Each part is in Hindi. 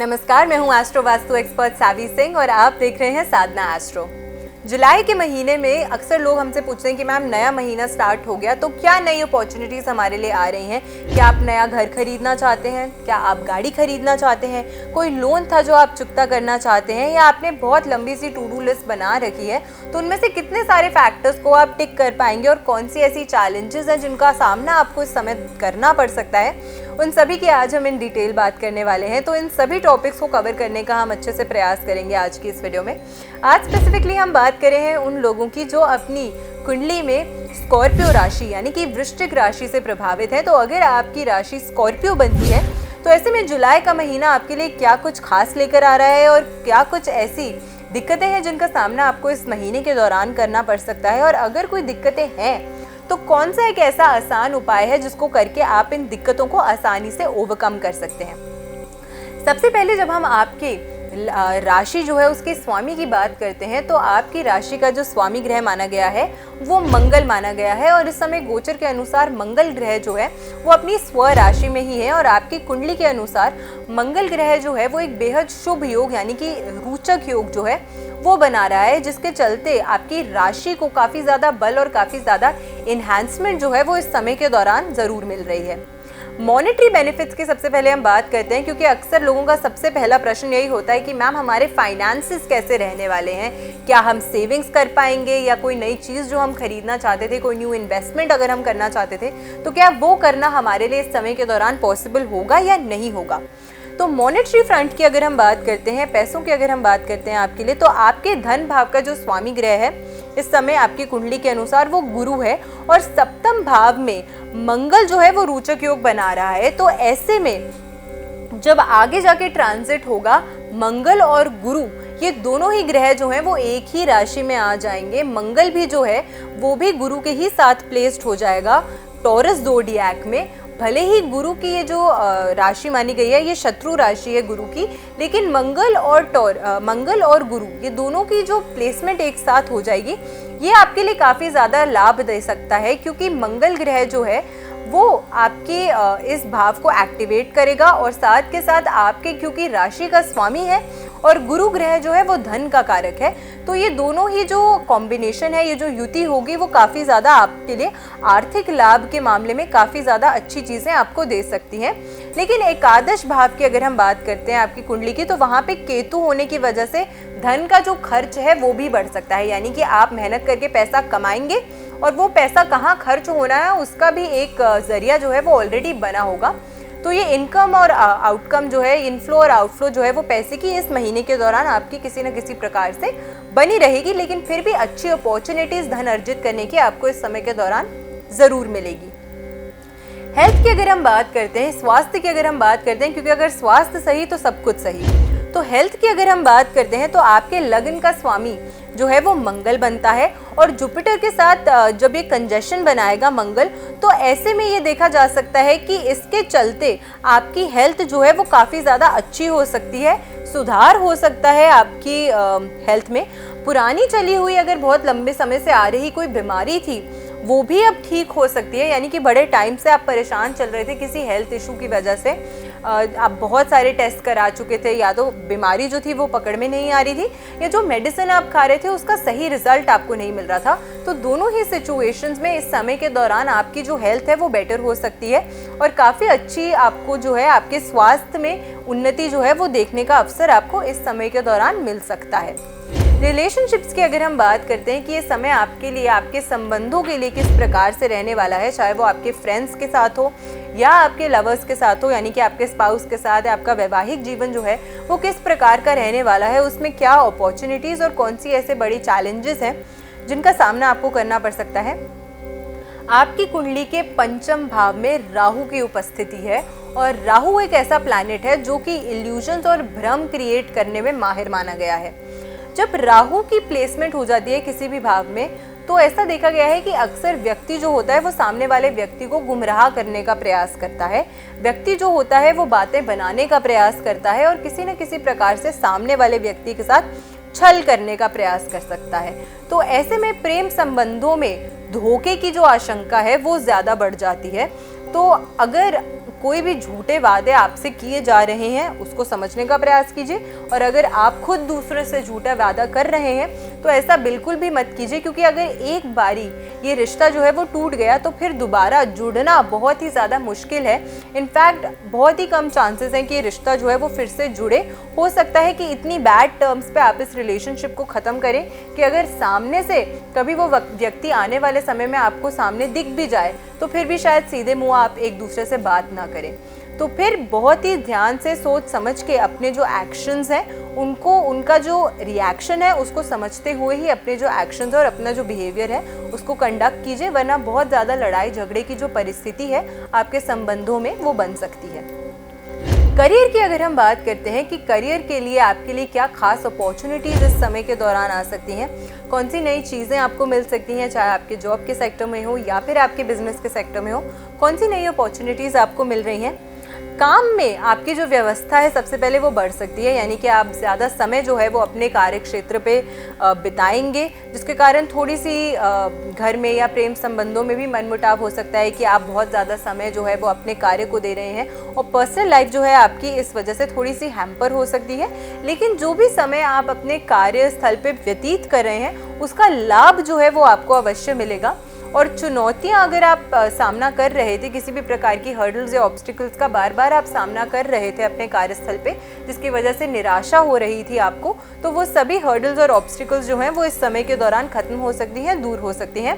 नमस्कार, मैं हूं एस्ट्रो वास्तु एक्सपर्ट सावी सिंह और आप देख रहे हैं साधना एस्ट्रो। जुलाई के महीने में अक्सर लोग हमसे पूछते हैं कि मैम नया महीना स्टार्ट हो गया तो क्या नई अपॉर्चुनिटीज हमारे लिए आ रही हैं। क्या आप नया घर खरीदना चाहते हैं, क्या आप गाड़ी खरीदना चाहते हैं, कोई लोन था जो आप चुकता करना चाहते हैं, या आपने बहुत लंबी सी टू डू लिस्ट बना रखी है, तो उनमें से कितने सारे फैक्टर्स को आप टिक कर पाएंगे और कौन सी ऐसी चैलेंजेस हैं जिनका सामना आपको इस समय करना पड़ सकता है, उन सभी की आज हम इन डिटेल बात करने वाले हैं। तो इन सभी टॉपिक्स को कवर करने का हम अच्छे से प्रयास करेंगे आज की इस वीडियो में। आज स्पेसिफिकली हम बात करें हैं उन लोगों की जो अपनी कुंडली में स्कॉर्पियो राशि यानी कि वृश्चिक राशि से प्रभावित है। तो अगर आपकी राशि स्कॉर्पियो बनती है तो ऐसे में जुलाई का महीना आपके लिए क्या कुछ खास लेकर आ रहा है और क्या कुछ ऐसी दिक्कतें हैं जिनका सामना आपको इस महीने के दौरान करना पड़ सकता है, और अगर कोई दिक्कतें हैं तो कौन सा एक ऐसा आसान उपाय है जिसको करके आप इन दिक्कतों को आसानी से ओवरकम कर सकते हैं। सबसे पहले जब हम आपकी राशि जो है उसके स्वामी की बात करते हैं तो आपकी राशि का जो स्वामी ग्रह माना गया है वो मंगल माना गया है, और इस समय गोचर के अनुसार मंगल ग्रह जो है वो अपनी स्व राशि में ही है। और आपकी कुंडली के अनुसार मंगल ग्रह जो है वो एक बेहद शुभ योग यानी कि रोचक योग जो है वो बना रहा है, जिसके चलते आपकी राशि को काफ़ी ज़्यादा बल और काफ़ी ज़्यादा इन्हांसमेंट जो है वो इस समय के दौरान ज़रूर मिल रही है। मॉनेटरी बेनिफिट्स की सबसे पहले हम बात करते हैं, क्योंकि अक्सर लोगों का सबसे पहला प्रश्न यही होता है कि मैम हमारे फाइनेंसेस कैसे रहने वाले हैं, क्या हम सेविंग्स कर पाएंगे, या कोई नई चीज़ जो हम खरीदना चाहते थे, कोई न्यू इन्वेस्टमेंट अगर हम करना चाहते थे तो क्या वो करना हमारे लिए इस समय के दौरान पॉसिबल होगा या नहीं होगा। तो मॉनेटरी फ्रंट की अगर हम बात करते हैं, पैसों की अगर हम बात करते हैं आपके लिए, तो आपके धन भाव का जो स्वामी ग्रह है इस समय आपकी कुंडली के अनुसार वो गुरु है, और सप्तम भाव में मंगल जो है वो रोचक योग बना रहा है। तो ऐसे में जब आगे जाके ट्रांजिट होगा मंगल और गुरु, ये दोनों ही ग्रह जो हैं वो एक ही राशि में आ जाएंगे। मंगल भी जो है वो भी गुरु के ही साथ प्लेस्ड हो जाएगा टॉरस ज़ोडिएक में। भले ही गुरु की ये जो राशि मानी गई है ये शत्रु राशि है गुरु की, लेकिन मंगल और गुरु ये दोनों की जो प्लेसमेंट एक साथ हो जाएगी ये आपके लिए काफ़ी ज़्यादा लाभ दे सकता है, क्योंकि मंगल ग्रह जो है वो आपके इस भाव को एक्टिवेट करेगा, और साथ के साथ आपके क्योंकि राशि का स्वामी है और गुरु ग्रह जो है वो धन का कारक है, तो ये दोनों ही जो कॉम्बिनेशन है, ये जो युति होगी वो काफ़ी ज़्यादा आपके लिए आर्थिक लाभ के मामले में काफ़ी ज़्यादा अच्छी चीज़ें आपको दे सकती हैं। लेकिन एकादश भाव की अगर हम बात करते हैं आपकी कुंडली की, तो वहाँ पे केतु होने की वजह से धन का जो खर्च है वो भी बढ़ सकता है, यानी कि आप मेहनत करके पैसा कमाएंगे और वो पैसा कहाँ खर्च होना है उसका भी एक जरिया जो है वो ऑलरेडी बना होगा। तो ये इनकम और आउटकम जो है, इनफ्लो और आउटफ्लो जो है वो पैसे की इस महीने के दौरान आपकी किसी न किसी प्रकार से बनी रहेगी, लेकिन फिर भी अच्छी अपॉर्चुनिटीज धन अर्जित करने की आपको इस समय के दौरान ज़रूर मिलेगी। हेल्थ की अगर हम बात करते हैं, स्वास्थ्य की अगर हम बात करते हैं, क्योंकि अगर स्वास्थ्य सही तो सब कुछ सही। तो हेल्थ की अगर हम बात करते हैं तो आपके लग्न का स्वामी जो है वो मंगल बनता है, और जुपिटर के साथ जब ये कंजशन बनाएगा मंगल, तो ऐसे में ये देखा जा सकता है कि इसके चलते आपकी हेल्थ जो है वो काफ़ी ज़्यादा अच्छी हो सकती है, सुधार हो सकता है आपकी हेल्थ में। पुरानी चली हुई अगर बहुत लंबे समय से आ रही कोई बीमारी थी वो भी अब ठीक हो सकती है, यानी कि बड़े टाइम से आप परेशान चल रहे थे किसी हेल्थ इशू की वजह से, आप बहुत सारे टेस्ट करा चुके थे, या तो बीमारी जो थी वो पकड़ में नहीं आ रही थी, या जो मेडिसिन आप खा रहे थे उसका सही रिजल्ट आपको नहीं मिल रहा था। तो दोनों ही सिचुएशंस में इस समय के दौरान आपकी जो हेल्थ है वो बेटर हो सकती है, और काफ़ी अच्छी आपको जो है आपके स्वास्थ्य में उन्नति जो है वो देखने का अवसर आपको इस समय के दौरान मिल सकता है। रिलेशनशिप्स की अगर हम बात करते हैं कि ये समय आपके लिए, आपके संबंधों के लिए किस प्रकार से रहने वाला है, चाहे वो आपके फ्रेंड्स के साथ हो या आपके लवर्स के साथ हो, यानी कि आपके स्पाउस के साथ, आपका वैवाहिक जीवन जो है वो किस प्रकार का रहने वाला है, उसमें क्या अपॉर्चुनिटीज़ और कौन सी ऐसे बड़ी चैलेंजेस हैं जिनका सामना आपको करना पड़ सकता है। आपकी कुंडली के पंचम भाव में राहु की उपस्थिति है, और राहु एक ऐसा प्लैनेट है जो कि इल्यूजन्स और भ्रम क्रिएट करने में माहिर माना गया है। जब राहु की प्लेसमेंट हो जाती है किसी भी भाव में, तो ऐसा देखा गया है कि अक्सर व्यक्ति जो होता है वो सामने वाले व्यक्ति को गुमराह करने का प्रयास करता है, व्यक्ति जो होता है वो बातें बनाने का प्रयास करता है, और किसी न किसी प्रकार से सामने वाले व्यक्ति के साथ छल करने का प्रयास कर सकता है। तो ऐसे में प्रेम संबंधों में धोखे की जो आशंका है वो ज़्यादा बढ़ जाती है। तो अगर कोई भी झूठे वादे आपसे किए जा रहे हैं उसको समझने का प्रयास कीजिए, और अगर आप खुद दूसरे से झूठा वादा कर रहे हैं तो ऐसा बिल्कुल भी मत कीजिए, क्योंकि अगर एक बारी ये रिश्ता जो है वो टूट गया तो फिर दोबारा जुड़ना बहुत ही ज़्यादा मुश्किल है। इनफैक्ट बहुत ही कम चांसेस हैं कि ये रिश्ता जो है वो फिर से जुड़े। हो सकता है कि इतनी बैड टर्म्स पे आप इस रिलेशनशिप को ख़त्म करें कि अगर सामने से कभी वो व्यक्ति आने वाले समय में आपको सामने दिख भी जाए तो फिर भी शायद सीधे मुंह आप एक दूसरे से बात ना करें। तो फिर बहुत ही ध्यान से सोच समझ के अपने जो एक्शंस हैं उनको, उनका जो रिएक्शन है उसको समझते हुए ही अपने जो एक्शंस और अपना जो बिहेवियर है उसको कंडक्ट कीजिए, वरना बहुत ज़्यादा लड़ाई झगड़े की जो परिस्थिति है आपके संबंधों में वो बन सकती है। करियर की अगर हम बात करते हैं कि करियर के लिए आपके लिए क्या खास अपॉर्चुनिटीज़ इस समय के दौरान आ सकती हैं, कौन सी नई चीज़ें आपको मिल सकती हैं, चाहे आपके जॉब के सेक्टर में हो या फिर आपके बिजनेस के सेक्टर में हो, कौन सी नई अपॉर्चुनिटीज़ आपको मिल रही हैं। काम में आपकी जो व्यवस्था है सबसे पहले वो बढ़ सकती है, यानी कि आप ज़्यादा समय जो है वो अपने कार्य क्षेत्र पे बिताएंगे, जिसके कारण थोड़ी सी घर में या प्रेम संबंधों में भी मनमुटाव हो सकता है कि आप बहुत ज़्यादा समय जो है वो अपने कार्य को दे रहे हैं और पर्सनल लाइफ जो है आपकी इस वजह से थोड़ी सी हैम्पर हो सकती है। लेकिन जो भी समय आप अपने कार्यस्थल पे व्यतीत कर रहे हैं उसका लाभ जो है वो आपको अवश्य मिलेगा। और चुनौतियां अगर आप सामना कर रहे थे, किसी भी प्रकार की हर्डल्स या ऑब्स्टिकल्स का बार बार आप सामना कर रहे थे अपने कार्यस्थल पे, जिसकी वजह से निराशा हो रही थी आपको, तो वो सभी हर्डल्स और ऑब्स्टिकल्स जो हैं वो इस समय के दौरान खत्म हो सकती हैं, दूर हो सकती हैं।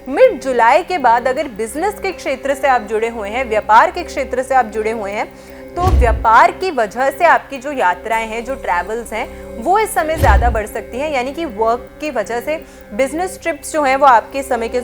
मिड जुलाई के बाद अगर बिजनेस के क्षेत्र से आप जुड़े हुए हैं, व्यापार के क्षेत्र से आप जुड़े हुए हैं, तो व्यापार की वजह से आपकी जो यात्राएं हैं, जो ट्रैवल्स हैं, वो इस समय ज़्यादा बढ़ सकती हैं, यानी कि वर्क की वजह से बिजनेस ट्रिप्स जो हैं वो आपके समय के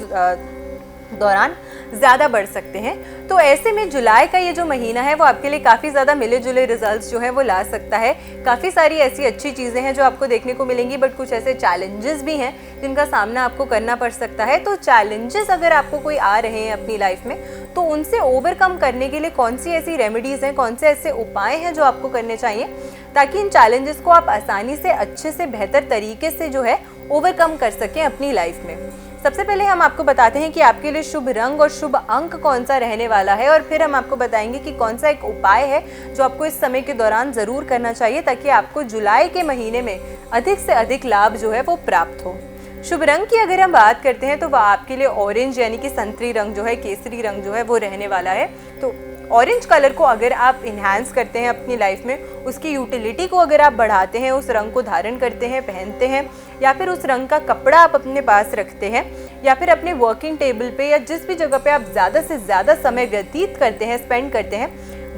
दौरान ज़्यादा बढ़ सकते हैं। तो ऐसे में जुलाई का ये जो महीना है वो आपके लिए काफ़ी ज़्यादा मिले जुले रिजल्ट्स जो हैं वो ला सकता है। काफ़ी सारी ऐसी अच्छी चीज़ें हैं जो आपको देखने को मिलेंगी, बट कुछ ऐसे चैलेंजेस भी हैं जिनका सामना आपको करना पड़ सकता है। तो चैलेंजेस अगर आपको कोई आ रहे हैं अपनी लाइफ में, तो उनसे ओवरकम करने के लिए कौन सी ऐसी रेमेडीज़ हैं, कौन से ऐसे उपाय हैं जो आपको करने चाहिए ताकि इन चैलेंजेस को आप आसानी से, अच्छे से, बेहतर तरीके से जो है ओवरकम कर सकें अपनी लाइफ में। सबसे पहले हम आपको बताते हैं कि आपके लिए शुभ रंग और शुभ अंक कौन सा रहने वाला है, और फिर हम आपको बताएंगे कि कौन सा एक उपाय है जो आपको इस समय के दौरान ज़रूर करना चाहिए ताकि आपको जुलाई के महीने में अधिक से अधिक लाभ जो है वो प्राप्त हो। शुभ रंग की अगर हम बात करते हैं तो वह आपके लिए ऑरेंज यानी कि संतरी रंग जो है, केसरी रंग जो है वो रहने वाला है। तो ऑरेंज कलर को अगर आप इन्हांस करते हैं अपनी लाइफ में, उसकी यूटिलिटी को अगर आप बढ़ाते हैं, उस रंग को धारण करते हैं, पहनते हैं, या फिर उस रंग का कपड़ा आप अपने पास रखते हैं, या फिर अपने वर्किंग टेबल पे या जिस भी जगह पे आप ज़्यादा से ज़्यादा समय व्यतीत करते हैं, स्पेंड करते हैं,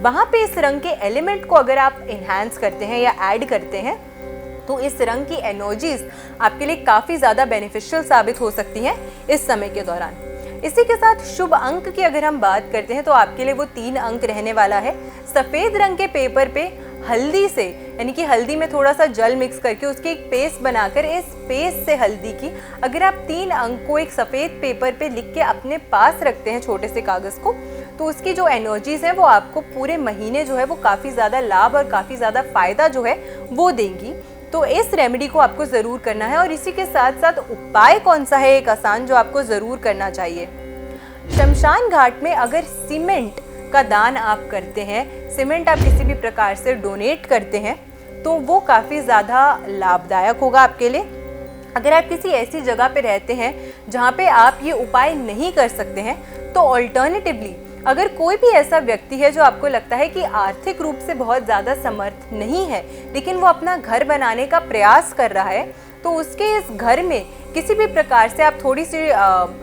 वहाँ पे इस रंग के एलिमेंट को अगर आप इन्हांस करते हैं या ऐड करते हैं तो इस रंग की एनर्जीज आपके लिए काफ़ी ज़्यादा बेनिफिशियल साबित हो सकती हैं इस समय के दौरान। इसी के साथ शुभ अंक की अगर हम बात करते हैं तो आपके लिए वो 3 अंक रहने वाला है। सफ़ेद रंग के पेपर पे हल्दी से, यानी कि हल्दी में थोड़ा सा जल मिक्स करके उसकी एक पेस्ट बनाकर, इस पेस्ट से हल्दी की अगर आप 3 अंक को एक सफ़ेद पेपर पे लिख के अपने पास रखते हैं, छोटे से कागज़ को, तो उसकी जो एनर्जीज हैं वो आपको पूरे महीने जो है वो काफ़ी ज़्यादा लाभ और काफ़ी ज़्यादा फ़ायदा जो है वो देंगी। तो इस रेमेडी को आपको ज़रूर करना है। और इसी के साथ साथ उपाय कौन सा है एक आसान जो आपको ज़रूर करना चाहिए, शमशान घाट में अगर सीमेंट का दान आप करते हैं, सीमेंट आप किसी भी प्रकार से डोनेट करते हैं, तो वो काफ़ी ज़्यादा लाभदायक होगा आपके लिए। अगर आप किसी ऐसी जगह पे रहते हैं जहाँ पे आप ये उपाय नहीं कर सकते हैं, तो ऑल्टरनेटिवली अगर कोई भी ऐसा व्यक्ति है जो आपको लगता है कि आर्थिक रूप से बहुत ज़्यादा समर्थ नहीं है लेकिन वो अपना घर बनाने का प्रयास कर रहा है, तो उसके इस घर में किसी भी प्रकार से आप थोड़ी सी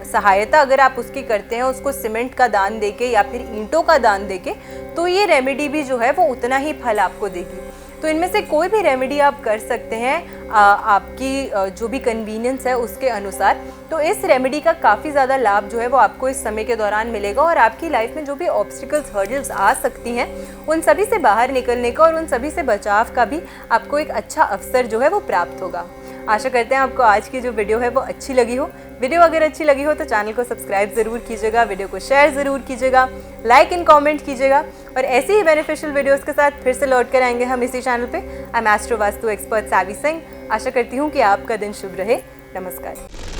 सहायता अगर आप उसकी करते हैं, उसको सीमेंट का दान देके या फिर ईंटों का दान देके, तो ये रेमेडी भी जो है वो उतना ही फल आपको देगी। तो इनमें से कोई भी रेमेडी आप कर सकते हैं आपकी जो भी कन्वीनियंस है उसके अनुसार। तो इस रेमेडी का काफ़ी ज़्यादा लाभ जो है वो आपको इस समय के दौरान मिलेगा और आपकी लाइफ में जो भी ऑब्स्टिकल्स, हर्डल्स आ सकती हैं, उन सभी से बाहर निकलने का और उन सभी से बचाव का भी आपको एक अच्छा अवसर जो है वो प्राप्त होगा। आशा करते हैं आपको आज की जो वीडियो है वो अच्छी लगी हो। वीडियो अगर अच्छी लगी हो तो चैनल को सब्सक्राइब ज़रूर कीजिएगा, वीडियो को शेयर ज़रूर कीजिएगा, लाइक एंड कमेंट कीजिएगा और ऐसी ही बेनिफिशियल वीडियोस के साथ फिर से लौट कर आएंगे हम इसी चैनल पे। I am astro vastu expert Saavi Singh. आशा करती हूँ कि आपका दिन शुभ रहे। नमस्कार।